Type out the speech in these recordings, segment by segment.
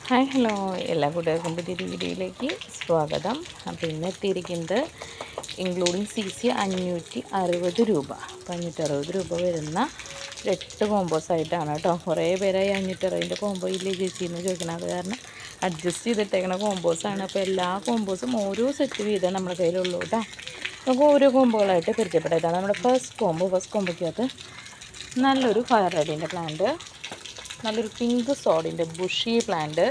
Hi hello എല്ലാ കൂട്ടുകാർക്കും പുതിയൊരു വീഡിയോയിലേക്ക് സ്വാഗതം. അപ്പോൾ ഇന്ന് എത്തിയിരിക്കുന്നത് ഇൻക്ലൂഡിങ് CC 560 രൂപ. അപ്പോൾ 560 രൂപ വരുന്ന 8 കോമ്പോസ് ആയിട്ടാണ് കേട്ടോ. കുറേ പേരായി 560 കോമ്പോ ഇല്ലേ ചേച്ചി എന്ന് ചോദിക്കണം. അത് കാരണം അഡ്ജസ്റ്റ് ചെയ്തിട്ടേക്കണ കോമ്പോസാണ്. അപ്പോൾ എല്ലാ കോമ്പോസും ഓരോ സെറ്റ് വീതം നമ്മുടെ കയ്യിലുള്ളൂ കേട്ടോ. നമുക്ക് ഓരോ കോമ്പോകളായിട്ട് പരിചയപ്പെട്ടതാണ്. നമ്മുടെ ഫസ്റ്റ് കോമ്പോയ്ക്കകത്ത് നല്ലൊരു ഫയർ റെഡിൻ്റെ പ്ലാന്റ്, നല്ലൊരു പിങ്ക് സോഡിൻ്റെ ബുഷി പ്ലാന്റ്,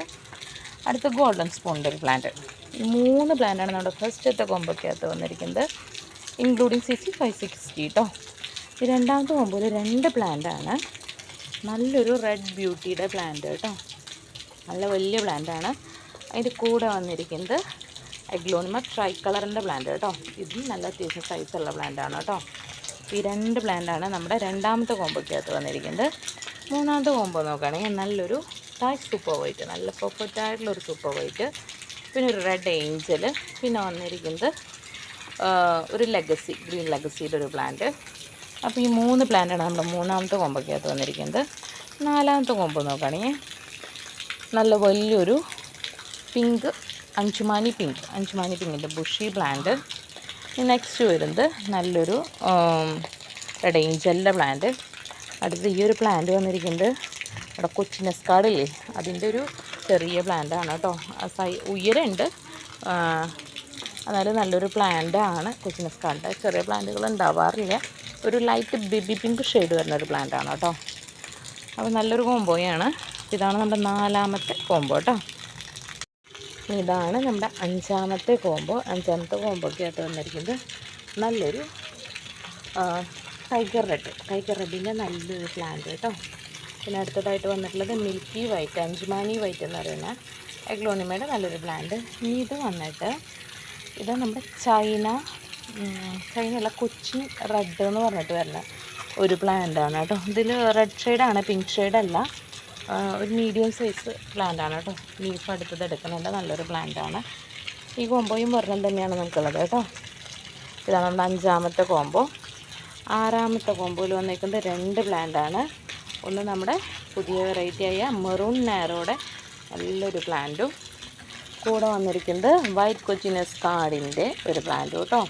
അടുത്ത ഗോൾഡൻ സ്പൂണിൻ്റെ ഒരു പ്ലാന്റ്. ഈ 3 പ്ലാന്റാണ് നമ്മുടെ ഫസ്റ്റത്തെ കോമ്പോയ്ക്കകത്ത് വന്നിരിക്കുന്നത്, ഇൻക്ലൂഡിങ് CC 560 കേട്ടോ. ഈ രണ്ടാമത്തെ കോമ്പോയിൽ 2 പ്ലാന്റാണ്. നല്ലൊരു റെഡ് ബ്യൂട്ടിയുടെ പ്ലാന്റ് കേട്ടോ, നല്ല വലിയ പ്ലാന്റാണ്. അതിൻ്റെ കൂടെ വന്നിരിക്കുന്നത് എഗ്ലോണിമ ട്രൈ കളറിൻ്റെ പ്ലാന്റ് കേട്ടോ. ഇതും നല്ല അത്യാവശ്യം സൈസുള്ള പ്ലാന്റാണ് കേട്ടോ. ഈ 2 പ്ലാന്റാണ് നമ്മുടെ രണ്ടാമത്തെ കോമ്പോയ്ക്കകത്ത് വന്നിരിക്കുന്നത്. മൂന്നാമത്തെ കോമ്പോ നോക്കുകയാണെങ്കിൽ നല്ലൊരു തായ് സൂപ്പർ വൈറ്റ്, നല്ല പെർഫെക്റ്റ് ആയിട്ടുള്ളൊരു സൂപ്പർ വൈറ്റ്, പിന്നെ ഒരു റെഡ് ഏഞ്ചൽ, പിന്നെ വന്നിരിക്കുന്നത് ഒരു ലെഗസി, ഗ്രീൻ ലെഗസിയുടെ ഒരു പ്ലാന്റ്. അപ്പോൾ ഈ 3 പ്ലാന്റാണ് നമ്മുടെ മൂന്നാമത്തെ കോമ്പോയ്ക്കകത്ത് വന്നിരിക്കുന്നത്. നാലാമത്തെ കോമ്പോ നോക്കുകയാണെങ്കിൽ നല്ല വലിയൊരു പിങ്ക് അഞ്ചുമാനി പിങ്കിൻ്റെ ബുഷി പ്ലാന്റ്. നെക്സ്റ്റ് വരുന്നത് നല്ലൊരു റെഡ് ഏഞ്ചലിൻ്റെ പ്ലാന്റ്. അടുത്ത് ഈ ഒരു പ്ലാന്റ് വന്നിരിക്കുന്നത് ഇവിടെ കൊച്ചിനസ്കാടില്ലേ, അതിൻ്റെ ഒരു ചെറിയ പ്ലാന്റാണ് കേട്ടോ. ഉയരമുണ്ട്, എന്നാലും നല്ലൊരു പ്ലാന്റാണ്. കൊച്ചിനസ്കാടിൻ്റെ ചെറിയ പ്ലാന്റുകൾ ഉണ്ടാവാറില്ല. ഒരു ലൈറ്റ് ബേബി പിങ്ക് ഷെയ്ഡ് വരുന്ന ഒരു പ്ലാന്റാണ് കേട്ടോ. അപ്പോൾ നല്ലൊരു കോമ്പോയാണ്. ഇതാണ് നമ്മുടെ നാലാമത്തെ കോമ്പോ കേട്ടോ. ഇതാണ് നമ്മുടെ അഞ്ചാമത്തെ കോമ്പോ. അഞ്ചാമത്തെ കോമ്പോയ്ക്കകത്ത് വന്നിരിക്കുന്നത് നല്ലൊരു ടൈഗർ റെഡിൻ്റെ നല്ലൊരു പ്ലാന്റ് കേട്ടോ. പിന്നെ അടുത്തതായിട്ട് വന്നിട്ടുള്ളത് മിൽക്കി വൈറ്റ്, അഞ്ചുമാനി വൈറ്റ് എന്ന് പറയുന്ന എഗ്ലോണിമയുടെ നല്ലൊരു പ്ലാന്റ്. ഇനി ഇത് വന്നിട്ട് ഇത് നമ്മുടെ ചൈനയുള്ള കൊച്ചിൻ റെഡ് എന്ന് പറഞ്ഞിട്ട് വരുന്ന ഒരു പ്ലാന്റാണ് കേട്ടോ. ഇതിൽ റെഡ് ഷെയ്ഡാണ്, പിങ്ക് ഷെയ്ഡല്ല. ഒരു മീഡിയം സൈസ് പ്ലാന്റാണ് കേട്ടോ. ലീഫ് അടുത്തത് എടുക്കുന്നുണ്ട്, നല്ലൊരു പ്ലാന്റാണ്. ഈ കോമ്പോയും ഒരെണ്ണം തന്നെയാണ് നമുക്കുള്ളത് കേട്ടോ. ഇതാണ് നമ്മുടെ അഞ്ചാമത്തെ കോമ്പോ. ആറാമത്തെ കോമ്പോയിൽ വന്നിരിക്കുന്നത് 2 പ്ലാന്റാണ്. ഒന്ന് നമ്മുടെ പുതിയ വെറൈറ്റിയായ മെറൂൺ നാരോയുടെ നല്ലൊരു പ്ലാന്റും, കൂടെ വന്നിരിക്കുന്നത് വൈറ്റ് കൊച്ചിനസ്കാടിൻ്റെ ഒരു പ്ലാന്റും കേട്ടോ.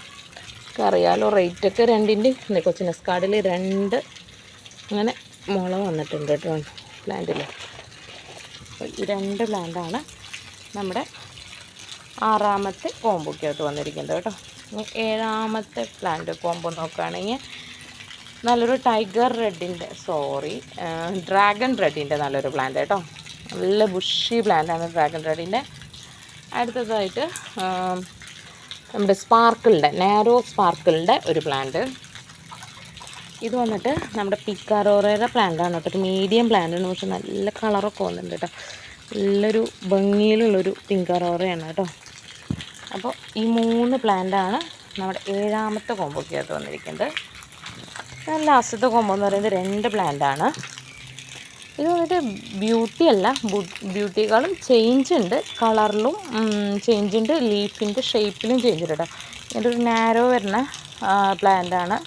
അറിയാലോ റേറ്റൊക്കെ രണ്ടിൻ്റെ. കൊച്ചിനസ്കാടിൽ 2 അങ്ങനെ മുള വന്നിട്ടുണ്ട് കേട്ടോ പ്ലാന്റിൽ. ഈ 2 പ്ലാന്റാണ് നമ്മുടെ ആറാമത്തെ കോമ്പോയ്ക്കകത്ത് വന്നിരിക്കുന്നത് കേട്ടോ. ഏഴാമത്തെ പ്ലാന്റ് കോമ്പോ നോക്കുകയാണെങ്കിൽ നല്ലൊരു ഡ്രാഗൺ റെഡിൻ്റെ നല്ലൊരു പ്ലാന്റ് കേട്ടോ. നല്ല ബുഷി പ്ലാന്റാണ് ഡ്രാഗൺ റെഡിൻ്റെ. അടുത്തതായിട്ട് നമ്മുടെ നാരോ സ്പാർക്കിളിൻ്റെ ഒരു പ്ലാന്റ്. ഇത് വന്നിട്ട് നമ്മുടെ പിക്കാറോറയുടെ പ്ലാന്റാണ് കേട്ടോ. ഒരു മീഡിയം പ്ലാന്റാണ്, പക്ഷെ നല്ല കളറൊക്കെ വന്നിട്ടുണ്ട് കേട്ടോ. നല്ലൊരു ഭംഗിയിലുള്ളൊരു പിക്കാറോറയാണ് കേട്ടോ. അപ്പോൾ ഈ 3 പ്ലാന്റാണ് നമ്മുടെ ഏഴാമത്തെ കോമ്പോയ്ക്കകത്ത് വന്നിരിക്കുന്നത്. ലാസ്റ്റത്തെ കോമ്പോ എന്ന് പറയുന്നത് 2 പ്ലാന്റാണ്. ഇത് വന്നിട്ട് ബ്യൂട്ടിയേക്കാളും ചേഞ്ച് ഉണ്ട്, കളറിലും ചേഞ്ച് ഉണ്ട്, ലീഫിൻ്റെ ഷേപ്പിലും ചേഞ്ച് ഉണ്ട് കേട്ടോ. ഇതിൻ്റെ ഒരു നാരോ വരുന്ന പ്ലാന്റാണ്.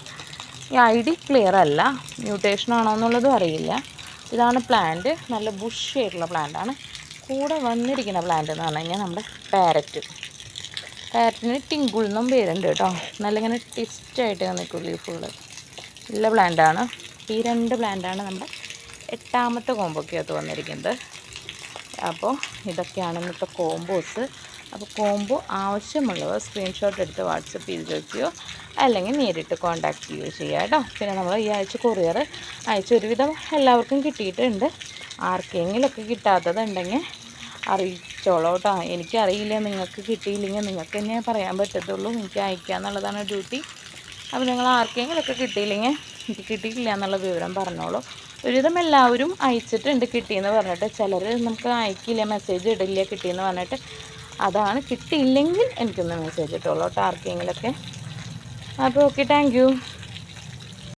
ഈ ID ക്ലിയർ അല്ല, മ്യൂട്ടേഷൻ ആണോ എന്നുള്ളതും അറിയില്ല. ഇതാണ് പ്ലാന്റ്, നല്ല ബുഷ് ആയിട്ടുള്ള പ്ലാന്റാണ്. കൂടെ വന്നിരിക്കുന്ന പ്ലാന്റ് എന്ന് പറഞ്ഞു കഴിഞ്ഞാൽ നമ്മുടെ പാരറ്റിന് ടിങ്കുൾ എന്നും പേരുണ്ട് കേട്ടോ. നല്ല ഇങ്ങനെ ട്വിസ്റ്റായിട്ട് നിൽക്കും ലീഫുകൾ. നല്ല പ്ലാന്റാണ്. ഈ 2 പ്ലാന്റാണ് നമ്മുടെ 8ാമത്തെ കോമ്പോയ്ക്കകത്ത് വന്നിരിക്കുന്നത്. അപ്പോൾ ഇതൊക്കെയാണ് ഇന്നത്തെ കോമ്പോസ്. അപ്പോൾ കോമ്പോ ആവശ്യമുള്ളവർ സ്ക്രീൻഷോട്ട് എടുത്ത് വാട്സപ്പ് ചെയ്ത് ചോദിക്കുകയോ അല്ലെങ്കിൽ നേരിട്ട് കോൺടാക്റ്റ് ചെയ്യുകയോ ചെയ്യുക കേട്ടോ. പിന്നെ നമ്മൾ ഈ ആഴ്ച കൊറിയർ അയച്ച ഒരുവിധം എല്ലാവർക്കും കിട്ടിയിട്ടുണ്ട്. ആർക്കെങ്കിലുമൊക്കെ കിട്ടാത്തതുണ്ടെങ്കിൽ അറിയിച്ചോളൂ കേട്ടോ. എനിക്കറിയില്ല, നിങ്ങൾക്ക് കിട്ടിയില്ലെങ്കിൽ നിങ്ങൾക്ക് തന്നെ പറയാൻ പറ്റത്തുള്ളൂ. എനിക്ക് അയക്കുക എന്നുള്ളതാണ് ഡ്യൂട്ടി. അപ്പോൾ നിങ്ങൾ ആർക്കെങ്കിലുമൊക്കെ കിട്ടിയില്ലെങ്കിൽ എനിക്ക് കിട്ടിയിട്ടില്ല എന്നുള്ള വിവരം പറഞ്ഞോളൂ. ഒരുവിധം എല്ലാവരും അയച്ചിട്ടുണ്ട് കിട്ടിയെന്ന് പറഞ്ഞിട്ട്. ചിലർ നമുക്ക് അയക്കില്ല, മെസ്സേജ് ഇടില്ല കിട്ടിയെന്ന് പറഞ്ഞിട്ട്. അതാണ്, കിട്ടിയില്ലെങ്കിൽ എനിക്കൊന്ന് മെസ്സേജ് ഇട്ടോളൂ കേട്ടോ ആർക്കെങ്കിലുമൊക്കെ. അപ്പോൾ ഓക്കെ, താങ്ക് യു.